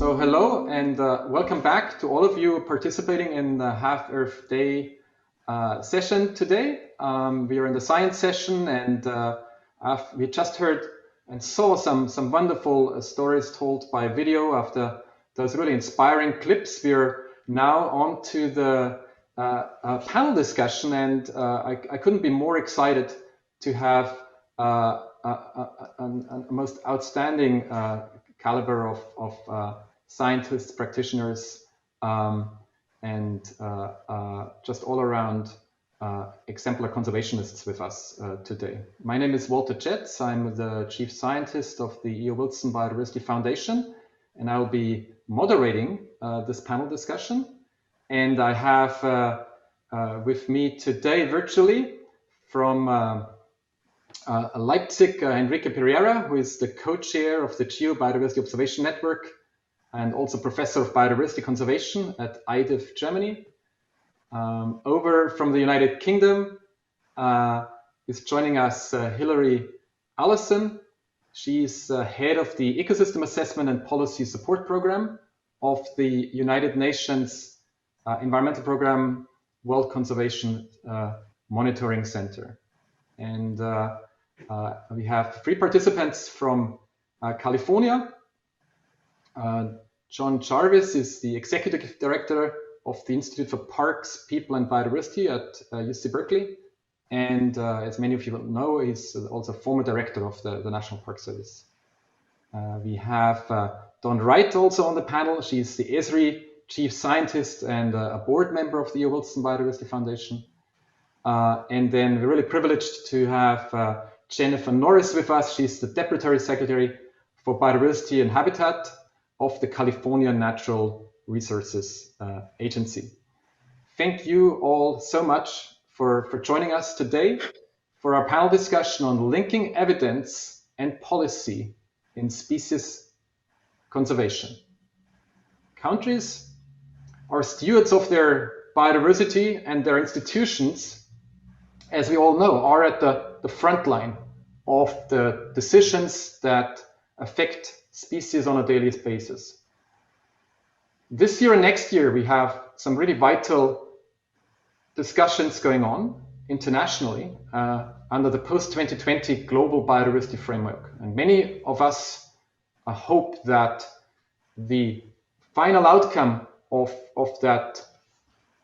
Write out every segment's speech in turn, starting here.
So hello and welcome back to all of you participating in the Half Earth Day session today. We are in the science session, and we just heard and saw some wonderful stories told by video after those really inspiring clips. We are now on to the panel discussion, and I couldn't be more excited to have a most outstanding caliber of scientists, practitioners, and just all around exemplar conservationists with us today. My name is Walter Jetz. I'm the chief scientist of the E.O. Wilson Biodiversity Foundation, and I'll be moderating this panel discussion. And I have with me today virtually from Leipzig, Enrique Pereira, who is the co-chair of the GEO Biodiversity Observation Network and also professor of biodiversity conservation at IDIF, Germany. Over from the United Kingdom is joining us Hilary, Allison. She's head of the Ecosystem Assessment and Policy Support Program of the United Nations Environmental Program World Conservation Monitoring Center. And we have 3 participants from California. John Jarvis is the executive director of the Institute for Parks, People and Biodiversity at UC Berkeley. And as many of you know, he's also former director of the National Park Service. We have Dawn Wright also on the panel. She's the ESRI chief scientist and a board member of the E.O. Wilson Biodiversity Foundation. And then we're really privileged to have Jennifer Norris with us. She's the Deputy Secretary for Biodiversity and Habitat of the California Natural Resources Agency. Thank you all so much for joining us today for our panel discussion on linking evidence and policy in species conservation. Countries are stewards of their biodiversity, and their institutions, as we all know, are at the front line of the decisions that affect species on a daily basis. This year and next year, we have some really vital discussions going on internationally under the Post-2020 Global Biodiversity Framework. And many of us hope that the final outcome of that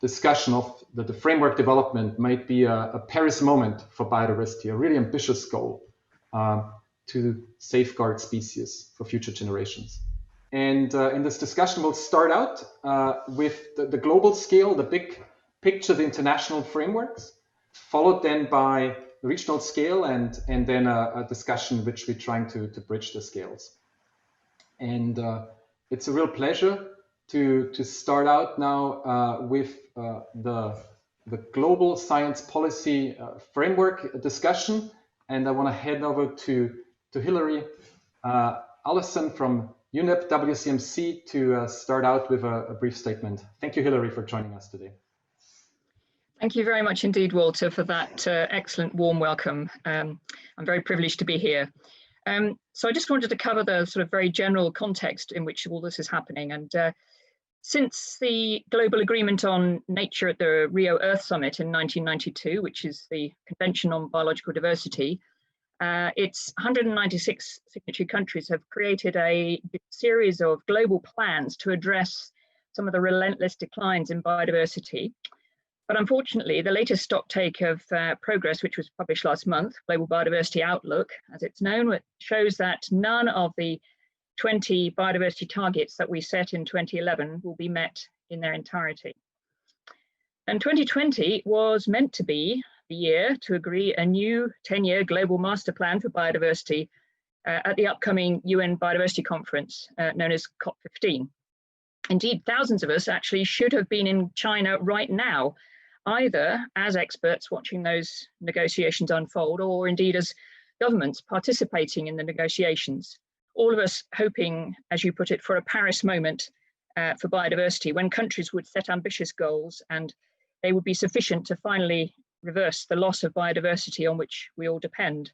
discussion of the framework development might be a Paris moment for biodiversity, a really ambitious goal to safeguard species for future generations. And in this discussion, we'll start out with the global scale, the big picture, the international frameworks, followed then by the regional scale, and then a discussion in which we're trying to bridge the scales. And it's a real pleasure to start out now with the global science policy framework discussion. And I want to head over to Hilary, Allison from UNEP-WCMC to start out with a brief statement. Thank you, Hilary, for joining us today. Thank you very much indeed, Walter, for that excellent warm welcome. I'm very privileged to be here. So I just wanted to cover the sort of very general context in which all this is happening. And since the global agreement on nature at the Rio Earth Summit in 1992, which is the Convention on Biological Diversity, its 196 signatory countries have created a series of global plans to address some of the relentless declines in biodiversity. But unfortunately, the latest stocktake of progress, which was published last month, Global Biodiversity Outlook, as it's known, shows that none of the 20 biodiversity targets that we set in 2011 will be met in their entirety. And 2020 was meant to be the year to agree a new 10-year global master plan for biodiversity at the upcoming UN Biodiversity Conference, known as COP15. Indeed, thousands of us actually should have been in China right now, either as experts watching those negotiations unfold, or indeed as governments participating in the negotiations. All of us hoping, as you put it, for a Paris moment for biodiversity, when countries would set ambitious goals and they would be sufficient to finally reverse the loss of biodiversity on which we all depend.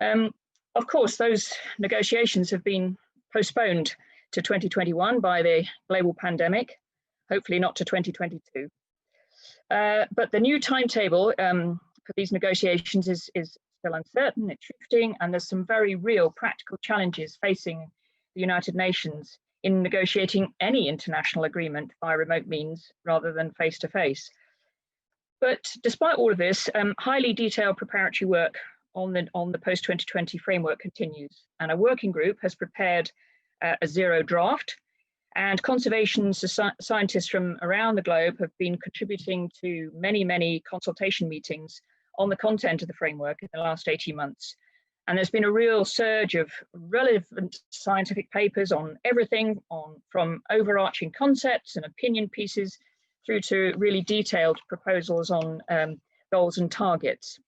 Of course, those negotiations have been postponed to 2021 by the global pandemic, hopefully not to 2022. But the new timetable for these negotiations is still uncertain, it's shifting, and there's some very real practical challenges facing the United Nations in negotiating any international agreement by remote means rather than face-to-face. But despite all of this, highly detailed preparatory work on the post-2020 framework continues, and a working group has prepared a zero draft, and conservation scientists from around the globe have been contributing to many consultation meetings on the content of the framework in the last 18 months. And there's been a real surge of relevant scientific papers on everything, from overarching concepts and opinion pieces through to really detailed proposals on goals and targets.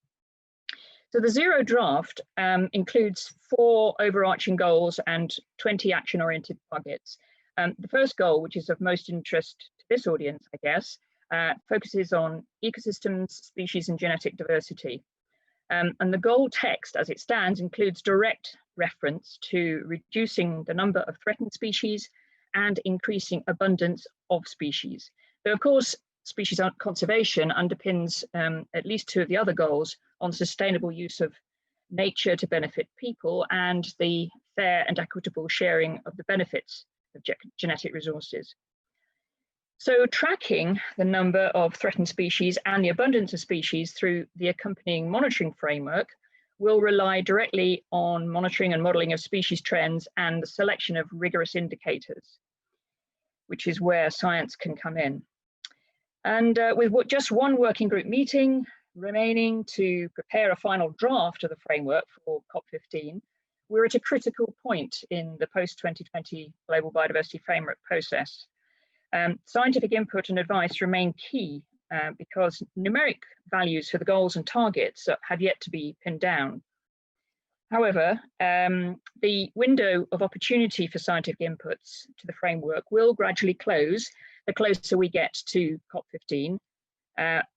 So the zero draft includes 4 overarching goals and 20 action-oriented targets. The first goal, which is of most interest to this audience, I guess, focuses on ecosystems, species, and genetic diversity. And the goal text, as it stands, includes direct reference to reducing the number of threatened species and increasing abundance of species. Though, of course, species conservation underpins at least 2 of the other goals on sustainable use of nature to benefit people and the fair and equitable sharing of the benefits of genetic resources. So tracking the number of threatened species and the abundance of species through the accompanying monitoring framework will rely directly on monitoring and modeling of species trends and the selection of rigorous indicators, which is where science can come in. And with just 1 working group meeting remaining to prepare a final draft of the framework for COP15, we're at a critical point in the post-2020 Global Biodiversity Framework process. Scientific input and advice remain key because numeric values for the goals and targets have yet to be pinned down. However, the window of opportunity for scientific inputs to the framework will gradually close the closer we get to COP15,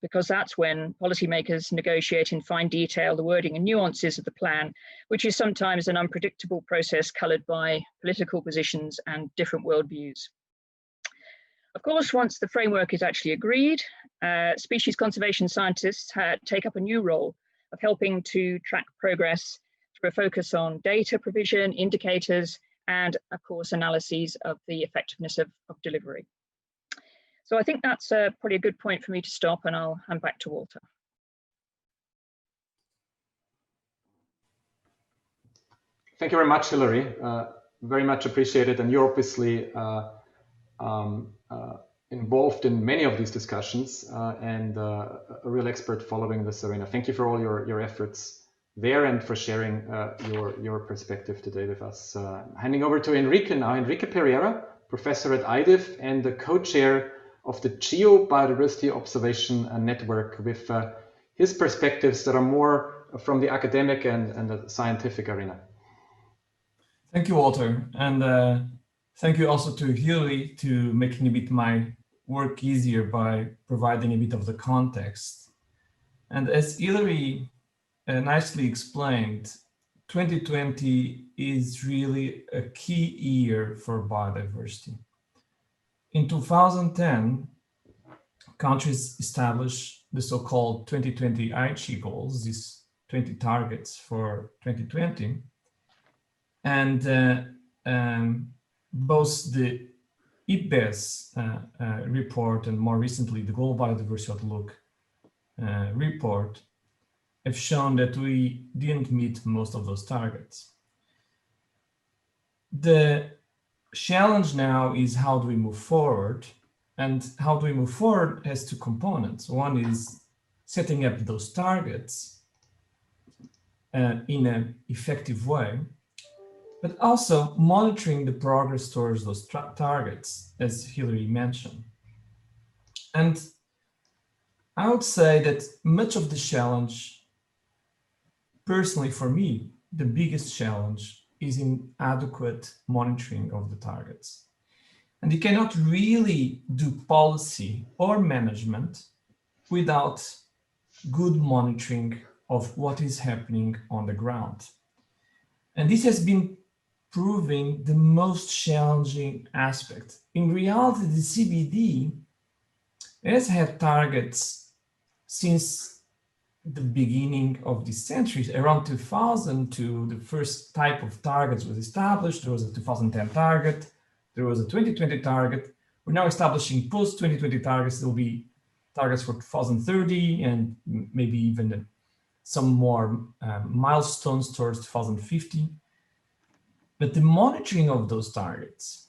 because that's when policymakers negotiate in fine detail the wording and nuances of the plan, which is sometimes an unpredictable process coloured by political positions and different worldviews. Of course, once the framework is actually agreed, species conservation scientists take up a new role of helping to track progress through a focus on data provision, indicators, and of course, analyses of the effectiveness of delivery. So I think that's probably a good point for me to stop, and I'll hand back to Walter. Thank you very much, Hilary. Very much appreciated. And you're obviously involved in many of these discussions and a real expert following this arena. Thank you for all your efforts there and for sharing your perspective today with us. Handing over to Enrique now. Enrique Pereira, professor at IDIF and the co-chair of the Geobiodiversity Observation Network, with his perspectives that are more from the academic and the scientific arena. Thank you, Walter. And thank you also to Hilary to making a bit my work easier by providing a bit of the context. And as Hilary nicely explained, 2020 is really a key year for biodiversity. In 2010, countries established the so-called 2020 Aichi goals, these 20 targets for 2020. And both the IPBES report and more recently the Global Biodiversity Outlook report have shown that we didn't meet most of those targets. The challenge now is how do we move forward? And how do we move forward has 2 components. One is setting up those targets in an effective way, but also monitoring the progress towards those targets, as Hilary mentioned. And I would say that much of the challenge, personally for me, the biggest challenge is in adequate monitoring of the targets. And you cannot really do policy or management without good monitoring of what is happening on the ground. And this has been proving the most challenging aspect. In reality, the CBD has had targets since the beginning of this century. Around 2000, the first type of targets was established. There was a 2010 target. There was a 2020 target. We're now establishing post-2020 targets. There will be targets for 2030 and maybe even some more milestones towards 2050. But the monitoring of those targets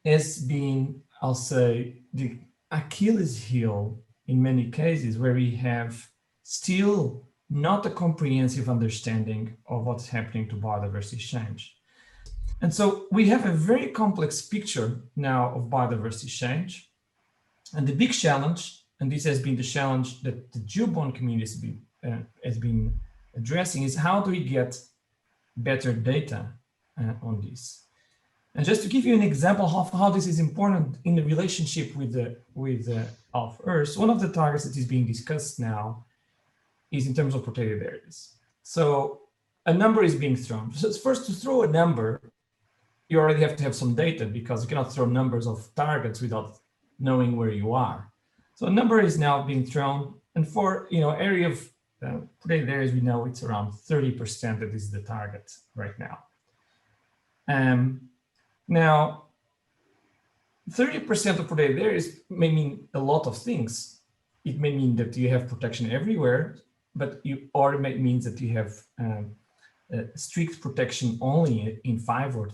has been, I'll say, the Achilles heel in many cases, where we have still not a comprehensive understanding of what's happening to biodiversity change. And so we have a very complex picture now of biodiversity change. And the big challenge, and this has been the challenge that the geoborne community has been addressing, is how do we get better data on this? And just to give you an example of how this is important in the relationship with the Earth, one of the targets that is being discussed now is in terms of protected areas. So a number is being thrown. So first, to throw a number, you already have to have some data, because you cannot throw numbers of targets without knowing where you are. So a number is now being thrown, and for area of protected areas, we know it's around 30% that is the target right now. Now, 30% of protected areas may mean a lot of things. It may mean that you have protection everywhere, or it may mean that you have strict protection only in 5 or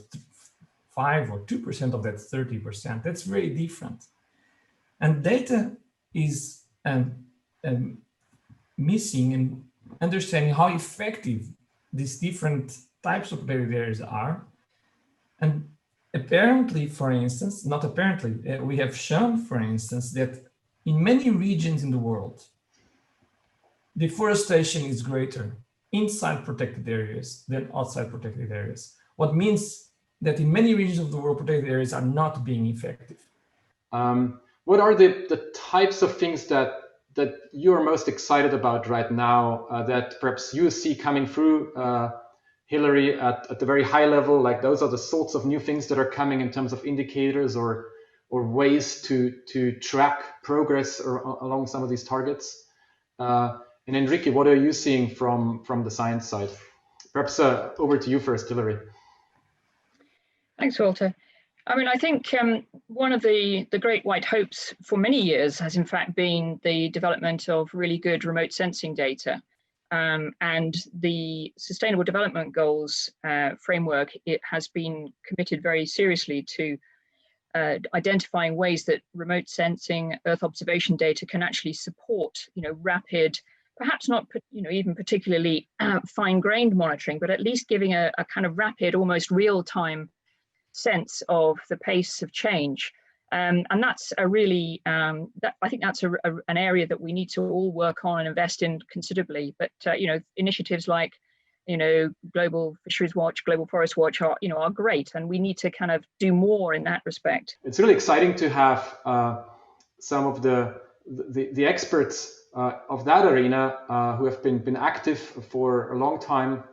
2% of that 30%. That's very different. And data is missing in understanding how effective these different types of protected areas are. And apparently, for instance, not apparently, we have shown, for instance, that in many regions in the world, deforestation is greater inside protected areas than outside protected areas. What means that in many regions of the world, protected areas are not being effective. What are the types of things that you're most excited about right now that perhaps you see coming through, Hilary, at the very high level? Like, those are the sorts of new things that are coming in terms of indicators or ways to track progress along some of these targets. And Enrique, what are you seeing from the science side? Perhaps over to you first, Hilary. Thanks, Walter. I mean, I think one of the great white hopes for many years has in fact been the development of really good remote sensing data. And the Sustainable Development Goals framework, it has been committed very seriously to identifying ways that remote sensing Earth observation data can actually support, rapid, perhaps not, even particularly fine-grained monitoring, but at least giving a kind of rapid, almost real-time sense of the pace of change. And that's a really, I think that's an area that we need to all work on and invest in considerably. But, initiatives like, Global Fisheries Watch, Global Forest Watch are great. And we need to kind of do more in that respect. It's really exciting to have some of the experts of that arena who have been active for a long time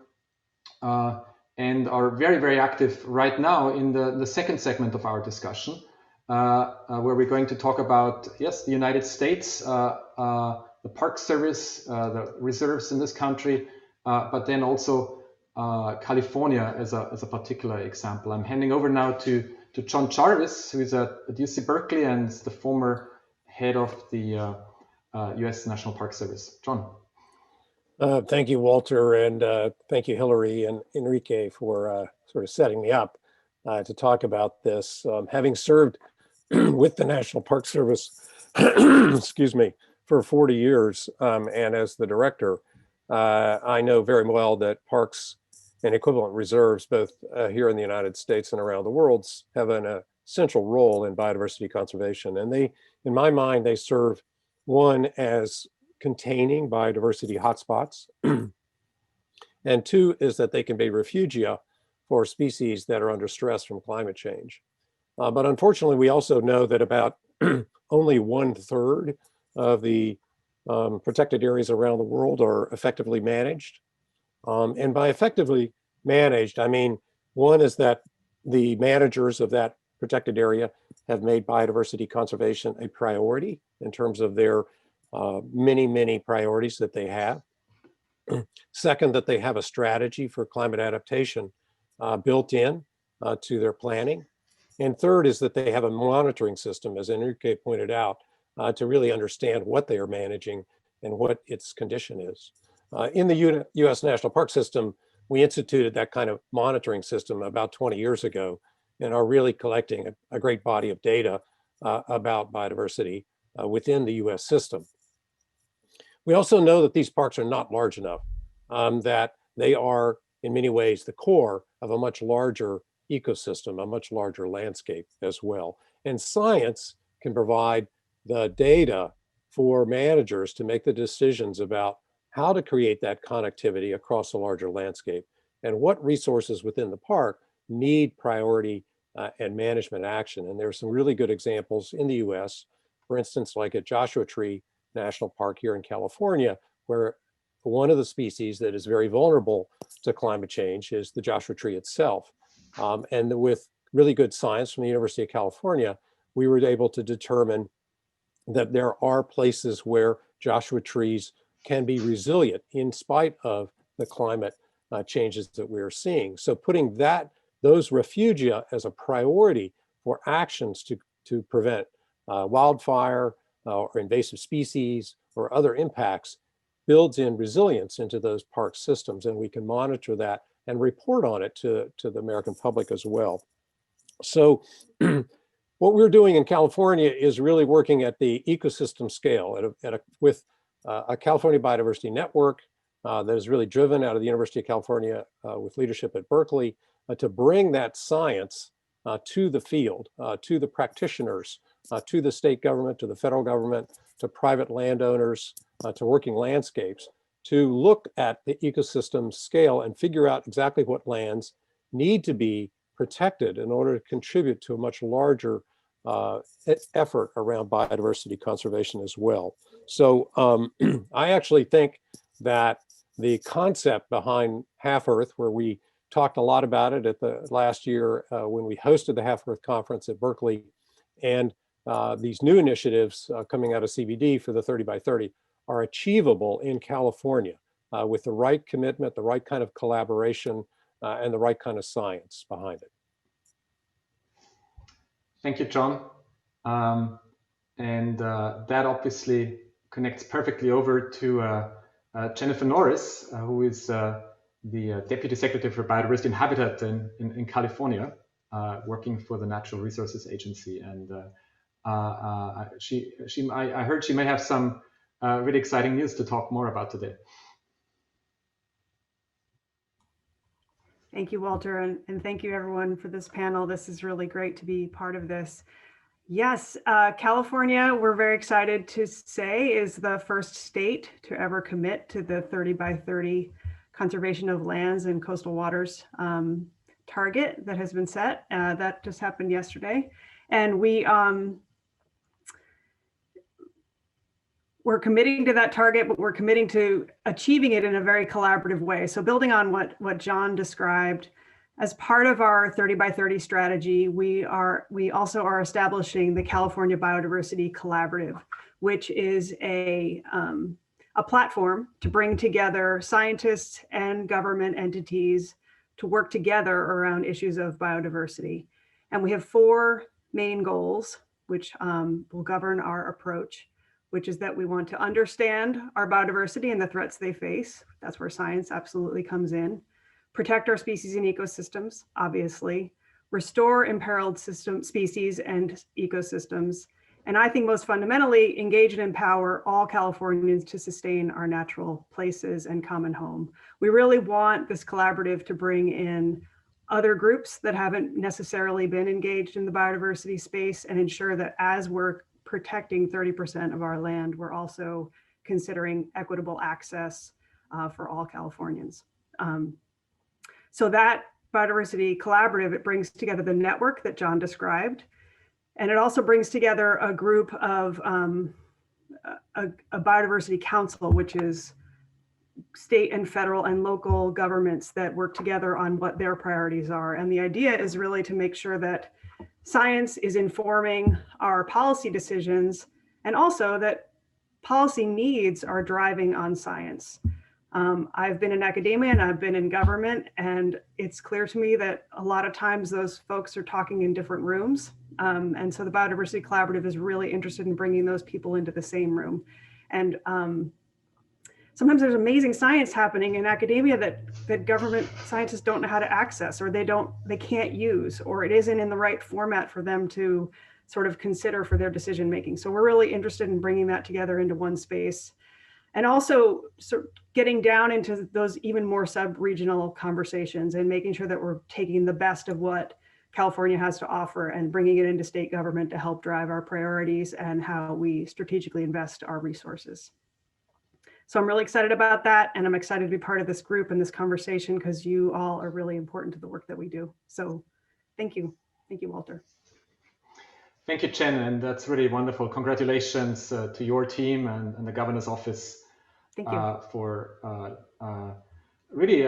and are very, very active right now in the second segment of our discussion. Where we're going to talk about, yes, the United States, the Park Service, the reserves in this country, but then also California as a particular example. I'm handing over now to John Jarvis, who is at UC Berkeley and the former head of the U.S. National Park Service. John. Thank you, Walter, and thank you, Hilary and Enrique, for sort of setting me up to talk about this. Having served with the National Park Service, excuse me, for 40 years, and as the director, I know very well that parks and equivalent reserves, both here in the United States and around the world, have an essential role in biodiversity conservation. And they, in my mind, they serve, one, as containing biodiversity hotspots, and two, is that they can be refugia for species that are under stress from climate change. But unfortunately, we also know that about only 1/3 of the protected areas around the world are effectively managed. And by effectively managed, I mean One is that the managers of that protected area have made biodiversity conservation a priority in terms of their many priorities that they have. Second, that they have a strategy for climate adaptation built in to their planning. And third is that they have a monitoring system, as Enrique pointed out, to really understand what they are managing and what its condition is. In the U.S. National Park System, we instituted that kind of monitoring system about 20 years ago and are really collecting a great body of data about biodiversity within the U.S. system. We also know that these parks are not large enough, that they are in many ways the core of a much larger ecosystem, a much larger landscape as well. And science can provide the data for managers to make the decisions about how to create that connectivity across a larger landscape and what resources within the park need priority and management action. And there are some really good examples in the US, for instance, like at Joshua Tree National Park here in California, where one of the species that is very vulnerable to climate change is the Joshua tree itself. And with really good science from the University of California, we were able to determine that there are places where Joshua trees can be resilient in spite of the climate changes that we are seeing. So putting those refugia as a priority for actions to prevent wildfire or invasive species or other impacts builds in resilience into those park systems, and we can monitor that and report on it to the American public as well. So what we're doing in California is really working at the ecosystem scale with a California Biodiversity Network that is really driven out of the University of California with leadership at Berkeley to bring that science to the field, to the practitioners, to the state government, to the federal government, to private landowners, to working landscapes, to look at the ecosystem scale and figure out exactly what lands need to be protected in order to contribute to a much larger effort around biodiversity conservation as well. So I actually think that the concept behind Half Earth, where we talked a lot about it at the last year when we hosted the Half Earth conference at Berkeley, and these new initiatives coming out of CBD for the 30 by 30 are achievable in California with the right commitment, the right kind of collaboration, and the right kind of science behind it. Thank you, John. That obviously connects perfectly over to Jennifer Norris, who is the Deputy Secretary for Biodiversity and Habitat in California, working for the Natural Resources Agency. And I heard she may have some really exciting news to talk more about today. Thank you, Walter, and thank you everyone for this panel. This is really great to be part of this. Yes, California, we're very excited to say, is the first state to ever commit to the 30 by 30 conservation of lands and coastal waters target that has been set. That just happened yesterday. And we're committing to that target, but we're committing to achieving it in a very collaborative way. So building on what John described, as part of our 30 by 30 strategy, we also are establishing the California Biodiversity Collaborative, which is a platform to bring together scientists and government entities to work together around issues of biodiversity. And we have 4 main goals, which will govern our approach, which is that we want to understand our biodiversity and the threats they face. That's where science absolutely comes in. Protect our species and ecosystems, obviously. Restore imperiled species and ecosystems. And I think most fundamentally, engage and empower all Californians to sustain our natural places and common home. We really want this collaborative to bring in other groups that haven't necessarily been engaged in the biodiversity space and ensure that as we're protecting 30% of our land, we're also considering equitable access for all Californians. So that biodiversity collaborative, it brings together the network that John described, and it also brings together a group of a biodiversity council, which is state and federal and local governments that work together on what their priorities are. And the idea is really to make sure that science is informing our policy decisions, and also that policy needs are driving on science. I've been in academia and I've been in government, and it's clear to me that a lot of times those folks are talking in different rooms. And so the Biodiversity Collaborative is really interested in bringing those people into the same room. And sometimes there's amazing science happening in academia that government scientists don't know how to access, or they can't use, or it isn't in the right format for them to sort of consider for their decision making. So we're really interested in bringing that together into one space, and also sort of getting down into those even more sub-regional conversations and making sure that we're taking the best of what California has to offer and bringing it into state government to help drive our priorities and how we strategically invest our resources. So I'm really excited about that, and I'm excited to be part of this group and this conversation because you all are really important to the work that we do. So thank you. Thank you, Walter. Thank you, Jen, and that's really wonderful. Congratulations to your team and the governor's office. Thank you. For really,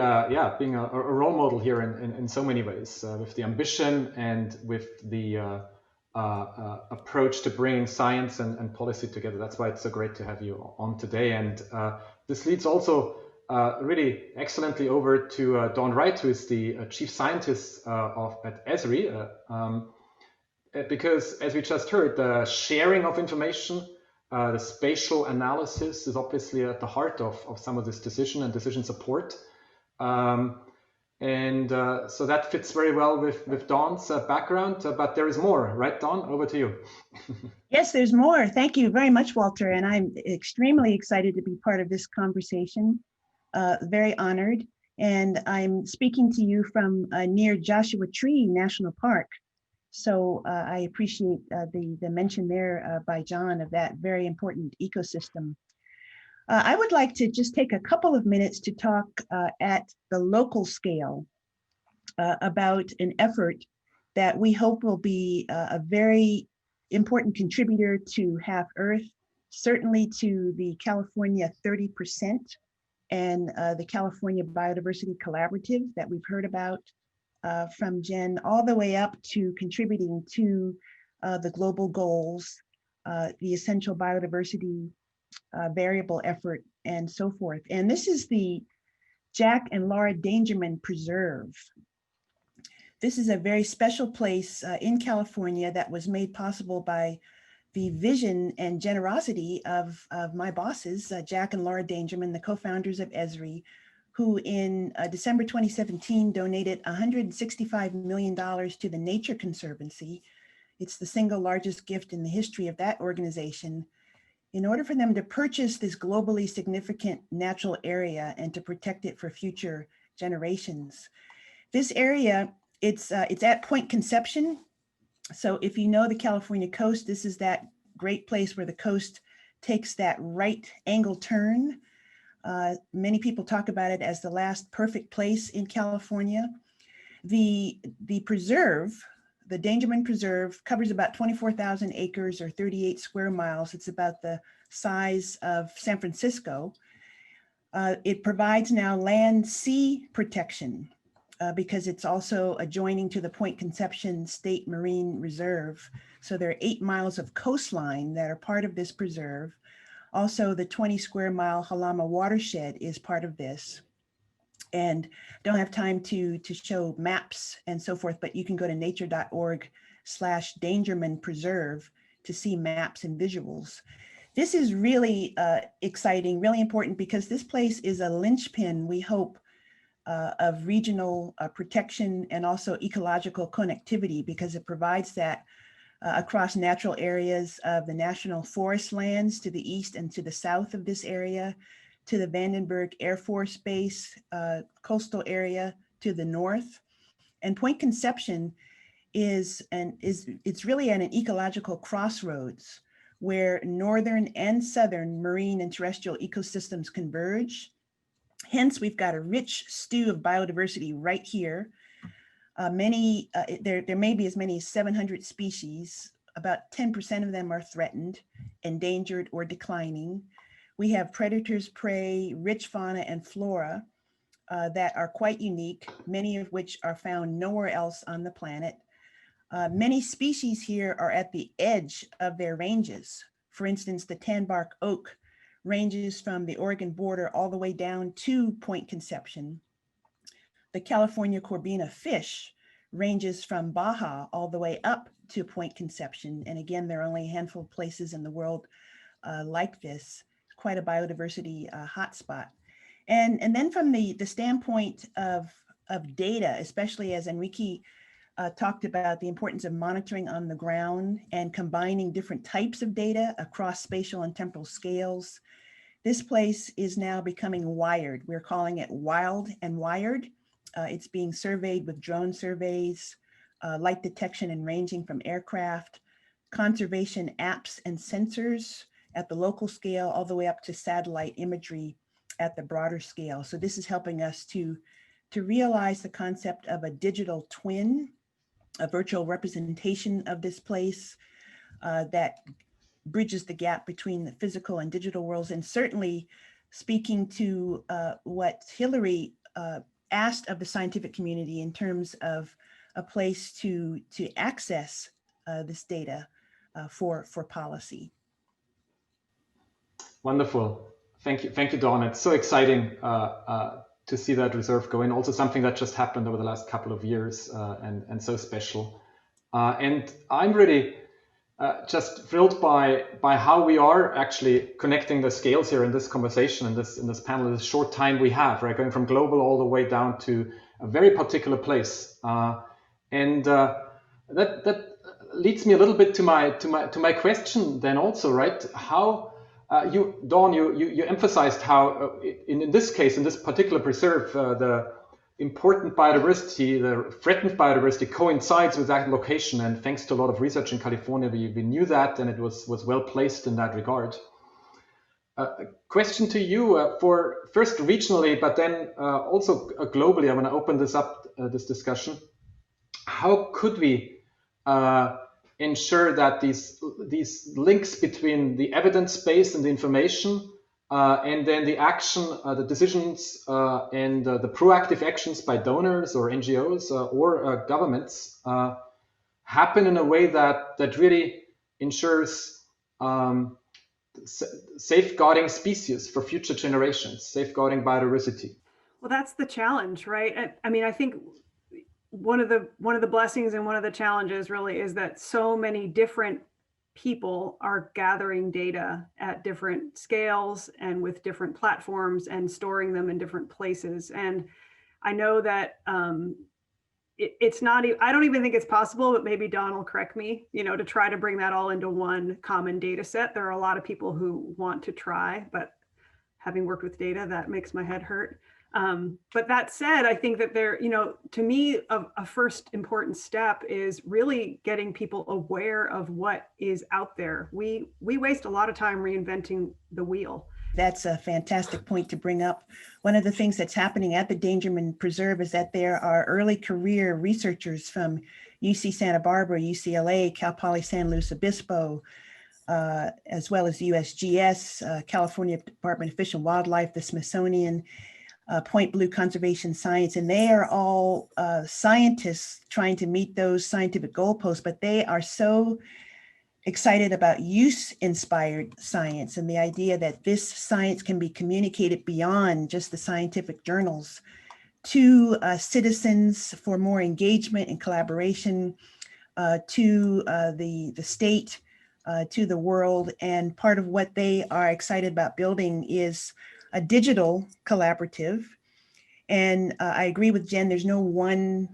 being a role model here in so many ways, with the ambition and with the approach to bringing science and policy together. That's why it's so great to have you on today. And this leads also really excellently over to Dawn Wright, who is the chief scientist at Esri. Because as we just heard, the sharing of information, the spatial analysis is obviously at the heart of some of this decision and decision support. So that fits very well with Dawn's background, but there is more, right, Dawn? Over to you. Yes, there's more. Thank you very much, Walter. And I'm extremely excited to be part of this conversation. Very honored. And I'm speaking to you from near Joshua Tree National Park. So I appreciate the mention there by John of that very important ecosystem. I would like to just take a couple of minutes to talk at the local scale about an effort that we hope will be a very important contributor to Half Earth, certainly to the California 30% and the California Biodiversity Collaborative that we've heard about from Jen, all the way up to contributing to the global goals, the essential biodiversity variable effort, and so forth. And this is the Jack and Laura Dangermen Preserve. This is a very special place in California that was made possible by the vision and generosity of my bosses, Jack and Laura Dangermen, the co-founders of Esri, who in December 2017 donated $165 million to the Nature Conservancy. It's the single largest gift in the history of that organization, in order for them to purchase this globally significant natural area and to protect it for future generations. This area, it's at Point Conception. So if you know the California coast, this is that great place where the coast takes that right angle turn. Many people talk about it as the last perfect place in California. The preserve, the Dangermen Preserve, covers about 24,000 acres or 38 square miles. It's about the size of San Francisco. It provides now land-sea protection because it's also adjoining to the Point Conception State Marine Reserve. So there are 8 miles of coastline that are part of this preserve. Also, the 20 square mile Halama watershed is part of this. And don't have time to show maps and so forth, but you can go to nature.org/Dangermen Preserve to see maps and visuals. This is really exciting, really important, because this place is a linchpin, we hope, of regional protection and also ecological connectivity, because it provides that across natural areas of the national forest lands to the east and to the south of this area, to the Vandenberg Air Force Base coastal area to the north. And Point Conception it's really at an ecological crossroads where northern and southern marine and terrestrial ecosystems converge. Hence, we've got a rich stew of biodiversity right here. There may be as many as 700 species. About 10% of them are threatened, endangered, or declining. We have predators, prey, rich fauna and flora that are quite unique, many of which are found nowhere else on the planet. Many species here are at the edge of their ranges. For instance, the tanbark oak ranges from the Oregon border all the way down to Point Conception. The California Corbina fish ranges from Baja all the way up to Point Conception. And again, there are only a handful of places in the world like this, quite a biodiversity hotspot. And then from the standpoint of data, especially as Enrique talked about the importance of monitoring on the ground and combining different types of data across spatial and temporal scales, this place is now becoming wired. We're calling it wild and wired. It's being surveyed with drone surveys, light detection and ranging from aircraft, conservation apps and sensors at the local scale, all the way up to satellite imagery at the broader scale. So this is helping us to realize the concept of a digital twin, a virtual representation of this place that bridges the gap between the physical and digital worlds. And certainly speaking to what Hilary asked of the scientific community in terms of a place to access this data for policy. Wonderful. Thank you, Dawn. It's so exciting to see that reserve go in. Also something that just happened over the last couple of years and so special. And I'm really just thrilled by how we are actually connecting the scales here in this conversation, in this panel, in this short time we have, right? Going from global all the way down to a very particular place. And that leads me a little bit to my question then also, right? How Dawn, you emphasized how in this case, in this particular preserve, the important biodiversity, the threatened biodiversity coincides with that location. And thanks to a lot of research in California, we knew that, and it was well placed in that regard. A question to you for first regionally, but then also globally. I want to open this up, this discussion. How could we ensure that these links between the evidence base and the information and then the action, the decisions and the proactive actions by donors or NGOs or governments happen in a way that really ensures safeguarding species for future generations, safeguarding biodiversity? Well, that's the challenge, right? I mean, I think one of the blessings and one of the challenges really is that so many different people are gathering data at different scales and with different platforms and storing them in different places. And I know that it's not, I don't even think it's possible, but maybe Don will correct me, to try to bring that all into one common data set. There are a lot of people who want to try, but having worked with data, that makes my head hurt. But that said, I think that to me, a first important step is really getting people aware of what is out there. We waste a lot of time reinventing the wheel. That's a fantastic point to bring up. One of the things that's happening at the Dangermen Preserve is that there are early career researchers from UC Santa Barbara, UCLA, Cal Poly San Luis Obispo, as well as USGS, California Department of Fish and Wildlife, the Smithsonian, Point Blue Conservation Science, and they are all scientists trying to meet those scientific goalposts, but they are so excited about use-inspired science and the idea that this science can be communicated beyond just the scientific journals to citizens for more engagement and collaboration, to the state, to the world. And part of what they are excited about building is a digital collaborative. And I agree with Jen, there's no one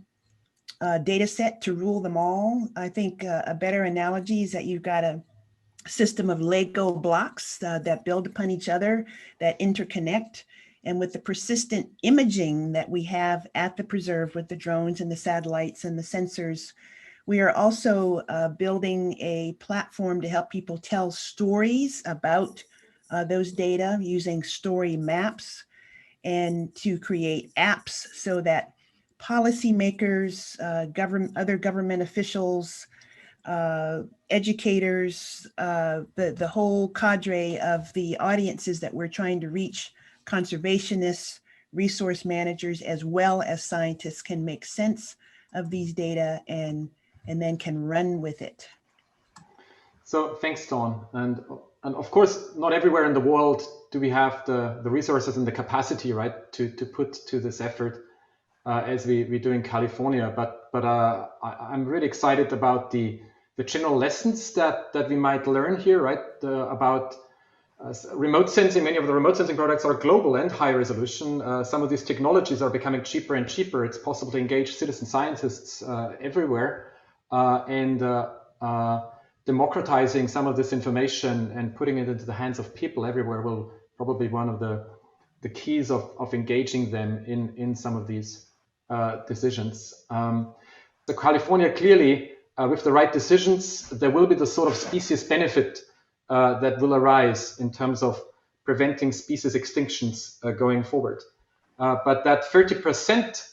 data set to rule them all. I think a better analogy is that you've got a system of Lego blocks that build upon each other, that interconnect. And with the persistent imaging that we have at the preserve with the drones and the satellites and the sensors, we are also building a platform to help people tell stories about those data using story maps, and to create apps so that policymakers, other government officials, educators, the whole cadre of the audiences that we're trying to reach, conservationists, resource managers, as well as scientists, can make sense of these data and then can run with it. So thanks, Dawn. And of course, not everywhere in the world do we have the resources and the capacity, right, to put to this effort as we do in California. But I'm really excited about the general lessons that we might learn here, right, about remote sensing. Many of the remote sensing products are global and high resolution. Some of these technologies are becoming cheaper and cheaper. It's possible to engage citizen scientists everywhere, and democratizing some of this information and putting it into the hands of people everywhere will probably be one of the keys of engaging them in some of these decisions. So California clearly, with the right decisions, there will be the sort of species benefit that will arise in terms of preventing species extinctions going forward. But that 30%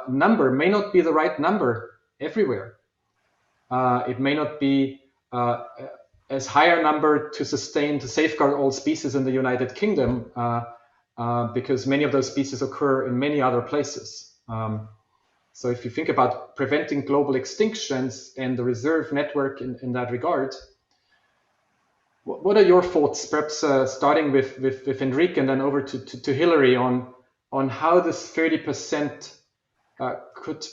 number may not be the right number everywhere. It may not be as higher number to safeguard all species in the United Kingdom, because many of those species occur in many other places. So if you think about preventing global extinctions and the reserve network in that regard, what are your thoughts, perhaps starting with Enrique and then over to Hilary on how this 30% could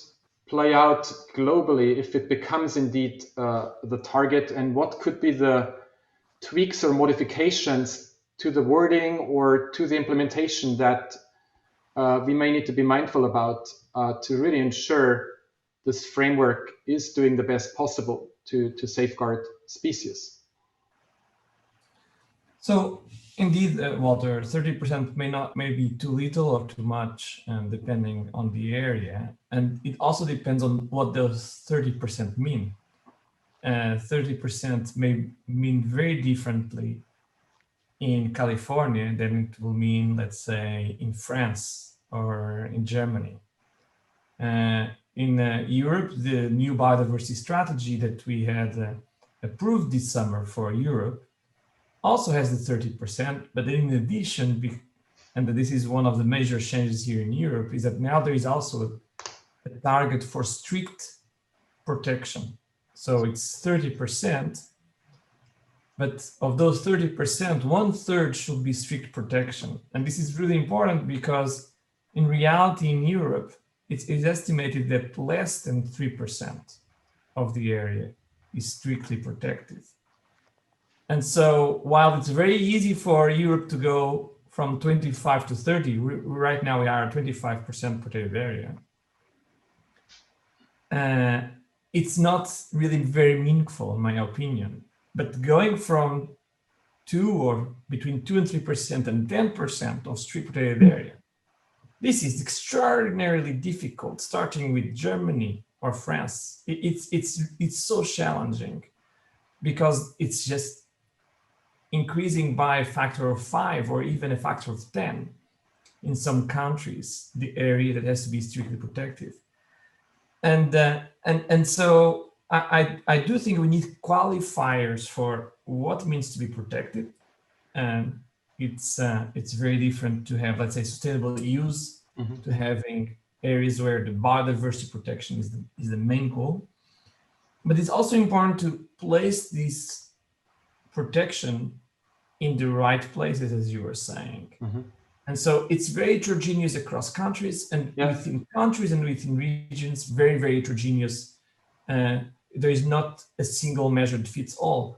play out globally if it becomes indeed the target, and what could be the tweaks or modifications to the wording or to the implementation that we may need to be mindful about to really ensure this framework is doing the best possible to safeguard species. So indeed, Walter, 30% may be too little or too much, depending on the area. And it also depends on what those 30% mean. 30% may mean very differently in California than it will mean, let's say, in France or in Germany. In Europe, the new biodiversity strategy that we had approved this summer for Europe also has the 30%, but in addition, and this is one of the major changes here in Europe, is that now there is also a target for strict protection. So it's 30%, but of those 30%, 1/3 should be strict protection. And this is really important because in reality in Europe, it's estimated that less than 3% of the area is strictly protected. And so while it's very easy for Europe to go from 25 to 30, right now we are at 25% protected area. It's not really very meaningful, in my opinion. But going from between 2 and 3% and 10% of strict protected area, this is extraordinarily difficult, starting with Germany or France. It's so challenging because it's just increasing by a factor of 5 or even a factor of 10 in some countries, the area that has to be strictly protected. And so I do think we need qualifiers for what it means to be protected. And it's very different to have, let's say, sustainable use, to having areas where the biodiversity protection is the main goal. But it's also important to place this protection in the right places, as you were saying. And so it's very heterogeneous across countries, and within countries and within regions, very, very heterogeneous. There is not a single measure that fits all.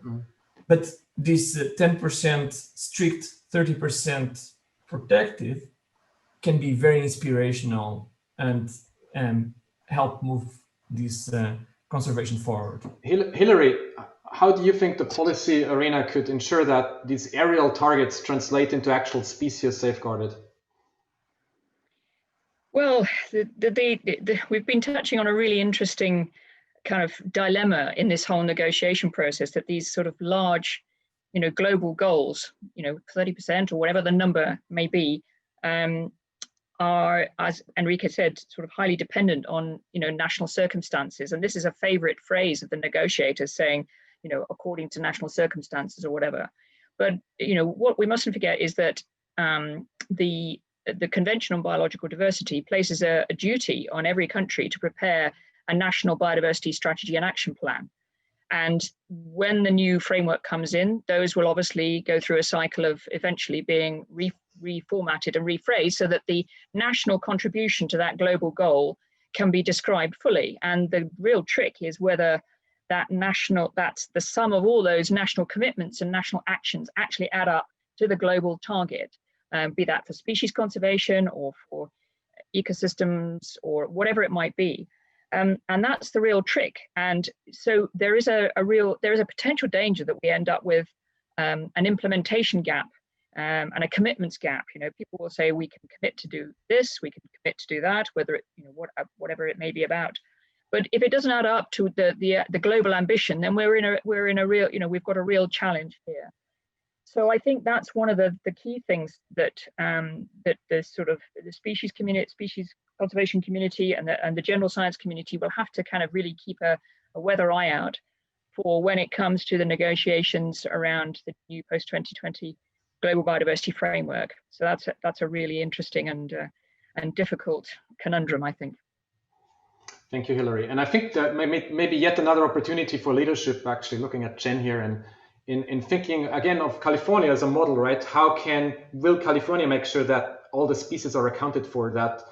But this 10% strict, 30% protective can be very inspirational and help move this conservation forward. Hilary, how do you think the policy arena could ensure that these aerial targets translate into actual species safeguarded? Well, we've been touching on a really interesting kind of dilemma in this whole negotiation process, that these sort of large, global goals, 30% or whatever the number may be, are, as Enrique said, sort of highly dependent on, national circumstances. And this is a favorite phrase of the negotiators, saying, according to national circumstances or whatever. But, what we mustn't forget is that the Convention on Biological Diversity places a duty on every country to prepare a national biodiversity strategy and action plan. And when the new framework comes in, those will obviously go through a cycle of eventually being reformatted and rephrased so that the national contribution to that global goal can be described fully. And the real trick is whether that's the sum of all those national commitments and national actions actually add up to the global target, be that for species conservation or for ecosystems or whatever it might be. And that's the real trick. And so there is a potential danger that we end up with an implementation gap and a commitments gap. People will say we can commit to do this, we can commit to do that, whether it, whatever it may be about. But if it doesn't add up to the global ambition, then we're in a real, we've got a real challenge here. So I think that's one of the key things that that the sort of the species conservation community and the general science community will have to kind of really keep a weather eye out for when it comes to the negotiations around the new post-2020 Global Biodiversity Framework. So that's a really interesting and difficult conundrum, I think. Thank you, Hilary. And I think that maybe yet another opportunity for leadership, actually looking at Jen here and in thinking again of California as a model, right? Will California make sure that all the species are accounted for, that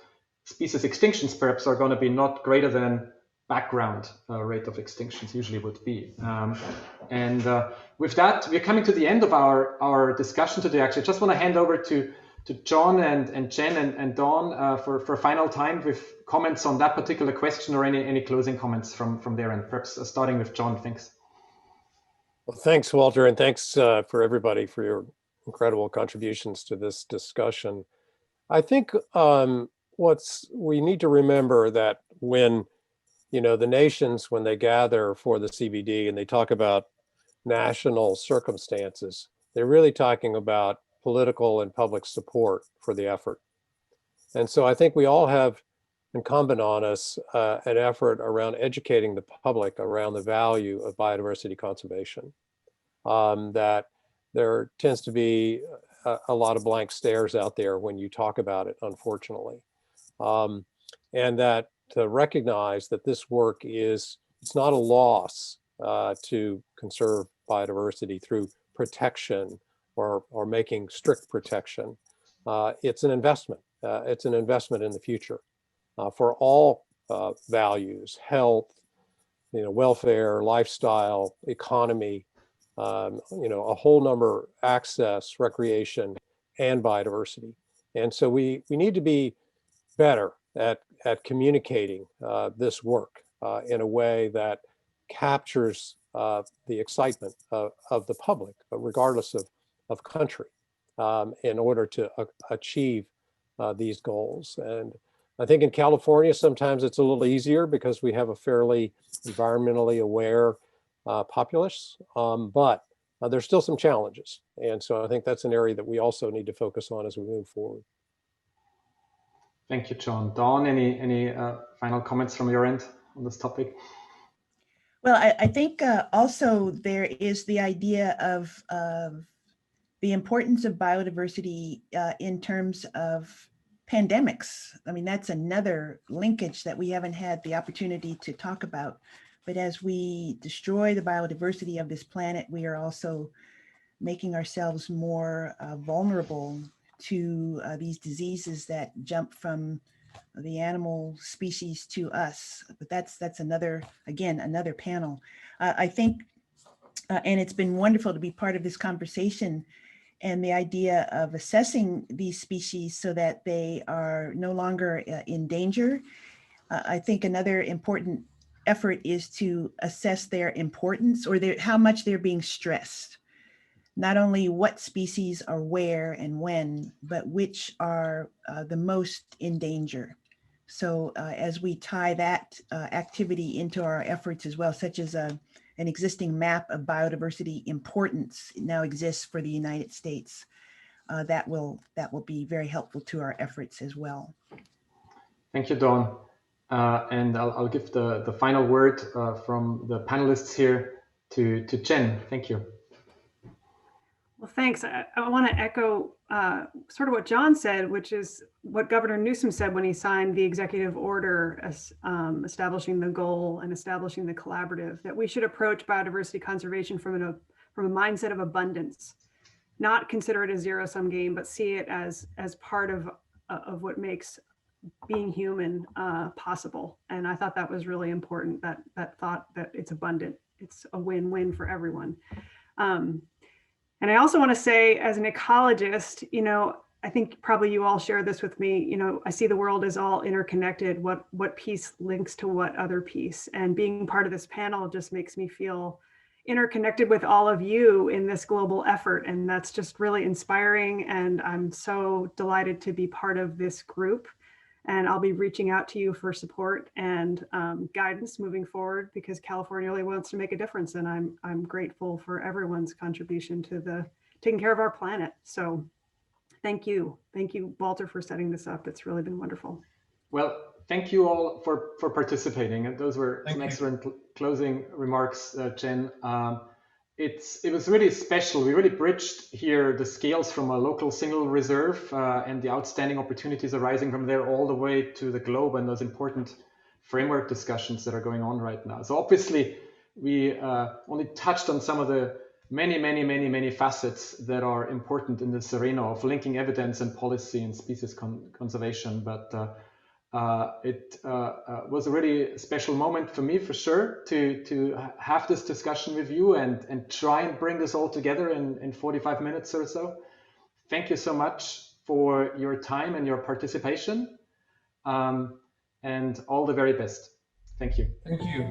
species extinctions perhaps are going to be not greater than background rate of extinctions usually would be. With that, we're coming to the end of our discussion today. Actually, I just want to hand over to John and Jen and Dawn for final time with comments on that particular question or any closing comments from their end. Perhaps starting with John, thanks. Well, thanks, Walter, and thanks for everybody for your incredible contributions to this discussion. I think we need to remember that when the nations, when they gather for the CBD and they talk about national circumstances, they're really talking about political and public support for the effort. And so I think we all have incumbent on us an effort around educating the public around the value of biodiversity conservation. That there tends to be a lot of blank stares out there when you talk about it, unfortunately. And that to recognize that this work it's not a loss to conserve biodiversity through protection or making strict protection. It's an investment. It's an investment in the future for all values: health, welfare, lifestyle, economy, a whole number, access, recreation, and biodiversity. And so we need to be better at communicating this work in a way that captures the excitement of the public, regardless of country, in order to achieve these goals. And I think in California, sometimes it's a little easier because we have a fairly environmentally aware populace, but there's still some challenges. And so I think that's an area that we also need to focus on as we move forward. Thank you, John. Dawn, any final comments from your end on this topic? Well, I think also there is the idea of the importance of biodiversity in terms of pandemics. I mean, that's another linkage that we haven't had the opportunity to talk about. But as we destroy the biodiversity of this planet, we are also making ourselves more vulnerable to these diseases that jump from the animal species to us. But that's another panel. I think, and it's been wonderful to be part of this conversation and the idea of assessing these species so that they are no longer in danger. I think another important effort is to assess their importance or how much they're being stressed. Not only what species are where and when, but which are the most in danger. So as we tie that activity into our efforts as well, such as an existing map of biodiversity importance now exists for the United States. that will be very helpful to our efforts as well. Thank you, Dawn. And I'll give the final word from the panelists here to Jen. Thank you. Well, thanks. I want to echo sort of what John said, which is what Governor Newsom said when he signed the executive order establishing the goal and establishing the collaborative, that we should approach biodiversity conservation from a mindset of abundance, not consider it a zero-sum game, but see it as part of what makes being human possible. And I thought that was really important, that thought that it's abundant. It's a win-win for everyone. And I also want to say, as an ecologist, I think probably you all share this with me, I see the world as all interconnected, what piece links to what other piece. And being part of this panel just makes me feel interconnected with all of you in this global effort. And that's just really inspiring. And I'm so delighted to be part of this group. And I'll be reaching out to you for support and guidance moving forward, because California really wants to make a difference. And I'm grateful for everyone's contribution to taking care of our planet. So thank you. Thank you, Walter, for setting this up. It's really been wonderful. Well, thank you all for participating. And those were some excellent closing remarks, Jen. It was really special. We really bridged here the scales from a local single reserve and the outstanding opportunities arising from there all the way to the globe and those important framework discussions that are going on right now. So obviously, we only touched on some of the many facets that are important in this arena of linking evidence and policy and species conservation. But it was a really special moment for me, for sure, to have this discussion with you and try and bring this all together in 45 minutes or so. Thank you so much for your time and your participation, and all the very best. Thank you. Thank you.